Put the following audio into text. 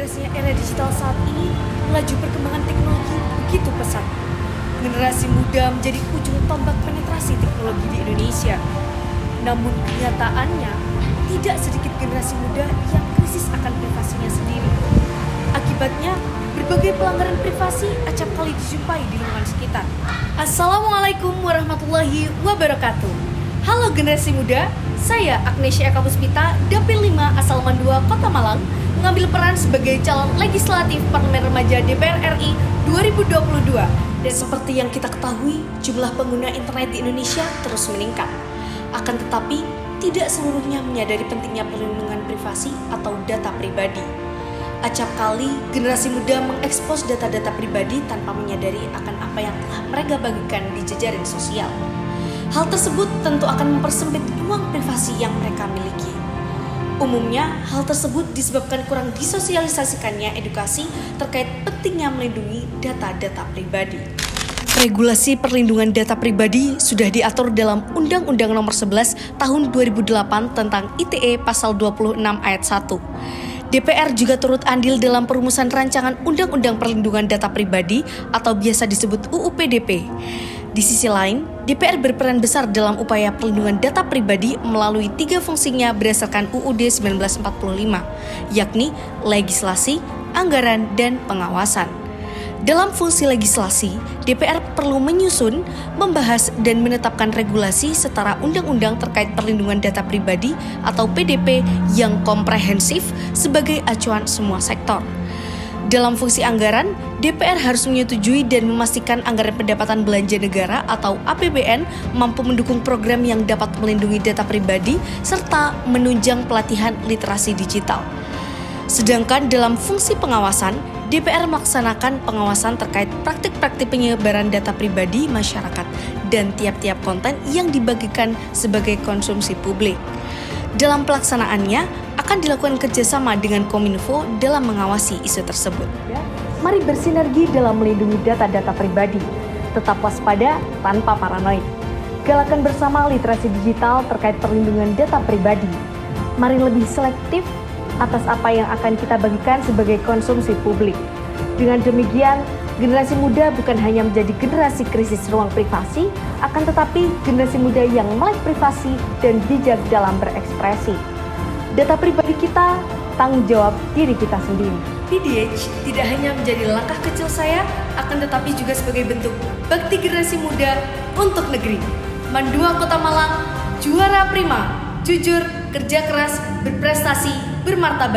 derasnya era digital saat ini, laju perkembangan teknologi begitu pesat. Generasi muda menjadi ujung tombak penetrasi teknologi di Indonesia. Namun kenyataannya, tidak sedikit generasi muda yang krisis akan privasinya sendiri. Akibatnya, berbagai pelanggaran privasi acap kali dijumpai di lingkungan sekitar. Assalamualaikum warahmatullahi wabarakatuh. Halo generasi muda, saya Agnesia Eka Puspita, Dapil 5 asal Mandua, Kota Malang, mengambil peran sebagai calon legislatif Parlemen Remaja DPR RI 2022. Dan seperti yang kita ketahui, jumlah pengguna internet di Indonesia terus meningkat. Akan tetapi, tidak seluruhnya menyadari pentingnya perlindungan privasi atau data pribadi. Acap kali, generasi muda mengekspos data-data pribadi tanpa menyadari akan apa yang telah mereka bagikan di jejaring sosial. Hal tersebut tentu akan mempersempit ruang privasi yang mereka miliki. Umumnya, hal tersebut disebabkan kurang disosialisasikannya edukasi terkait pentingnya melindungi data-data pribadi. Regulasi perlindungan data pribadi sudah diatur dalam Undang-Undang Nomor 11 Tahun 2008 tentang ITE Pasal 26 Ayat 1. DPR juga turut andil dalam perumusan rancangan Undang-Undang Perlindungan Data Pribadi atau biasa disebut UU PDP. Di sisi lain, DPR berperan besar dalam upaya perlindungan data pribadi melalui 3 fungsinya berdasarkan UUD 1945, yakni legislasi, anggaran, dan pengawasan. Dalam fungsi legislasi, DPR perlu menyusun, membahas, dan menetapkan regulasi setara undang-undang terkait perlindungan data pribadi atau PDP yang komprehensif sebagai acuan semua sektor. Dalam fungsi anggaran, DPR harus menyetujui dan memastikan anggaran pendapatan belanja negara atau APBN mampu mendukung program yang dapat melindungi data pribadi serta menunjang pelatihan literasi digital. Sedangkan dalam fungsi pengawasan, DPR melaksanakan pengawasan terkait praktik-praktik penyebaran data pribadi masyarakat dan tiap-tiap konten yang dibagikan sebagai konsumsi publik. Dalam pelaksanaannya, akan dilakukan kerjasama dengan Kominfo dalam mengawasi isu tersebut. Mari bersinergi dalam melindungi data-data pribadi. Tetap waspada tanpa paranoid. Galakan bersama literasi digital terkait perlindungan data pribadi. Mari lebih selektif atas apa yang akan kita bagikan sebagai konsumsi publik. Dengan demikian, generasi muda bukan hanya menjadi generasi krisis ruang privasi, akan tetapi generasi muda yang melek privasi dan bijak dalam berekspresi. Data pribadi kita, tanggung jawab diri kita sendiri. PDH tidak hanya menjadi langkah kecil saya, akan tetapi juga sebagai bentuk bakti generasi muda untuk negeri. Mandua Kota Malang, juara prima, jujur, kerja keras, berprestasi, bermartabat.